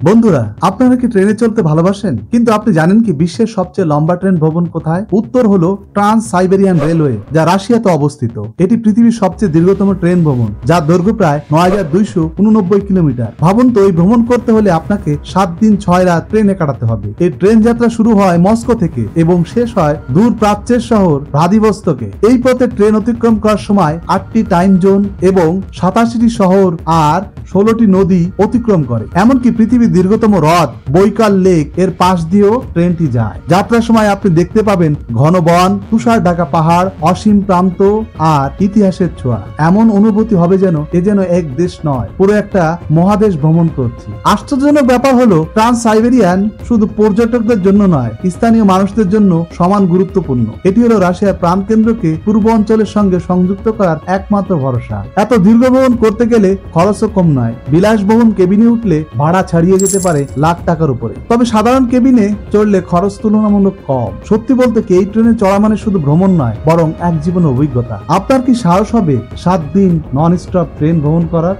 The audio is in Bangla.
বন্ধুরা, আপনারা কি ট্রেনে চলতে ভালোবাসেন? কিন্তু আপনি জানেন কি বিশ্বের সবচেয়ে লম্বা ট্রেন ভ্রমণ কোথায়? উত্তর হলো ট্রান্স সাইবেরিয়ান রেলওয়ে, যা রাশিয়াতে অবস্থিত। এটি পৃথিবীর সবচেয়ে দীর্ঘতম ট্রেন ভ্রমণ, যার দৈর্ঘ্য প্রায় ৯,২৮৯ কিলোমিটার। ভাবুন তো, এই ভ্রমণ করতে হলে আপনাকে ৭ দিন ৬ রাত ট্রেনে কাটাতে হবে। এই ট্রেন যাত্রা শুরু হয় মস্কো থেকে এবং শেষ হয় দূর প্রাচ্যের শহর ভ্লাদিভস্তকে। এই পথে ট্রেন অতিক্রম করার সময় ৮টি টাইম জোন এবং ৮৭টি শহর আর ১৬টি নদী অতিক্রম করে। এমনকি পৃথিবীর দীর্ঘতম হ্রদ বৈকাল লেক এর পাশ দিয়েও ট্রেনটি যায়। যাত্রার সময় আপনি দেখতে পাবেন ঘন বন, তুষার ঢাকা পাহাড়, অসীম প্রান্ত আর ইতিহাসের ছোঁয়া। এমন অনুভূতি হবে যেন এক দেশ নয়, পুরো একটা মহাদেশ ভ্রমণ করছি। আশ্চর্যজনক ব্যাপার হলো, ট্রান্স সাইবেরিয়ান শুধু পর্যটকদের জন্য নয়, স্থানীয় মানুষদের জন্য সমান গুরুত্বপূর্ণ। এটি হলো রাশিয়ার প্রাণকেন্দ্রকে পূর্ব অঞ্চলের সঙ্গে সংযুক্ত করার একমাত্র ভরসা। এত দীর্ঘ ভ্রমণ করতে গেলে খরচও কম নয়। বিলাসবহুল কেবিনে উঠলে ভাড়া ছাড়িয়ে যেতে পারে লাখ টাকার উপরে, তবে সাধারণ কেবিনে চড়লে খরচ তুলনামূলক কম। সত্যি বলতে কি, এই ট্রেনে চড়া মানে শুধু ভ্রমণ নয়, বরং এক জীবনের অভিজ্ঞতা। আপনার কি সাহস হবে ৭ দিন নন স্টপ ট্রেন ভ্রমণ করার?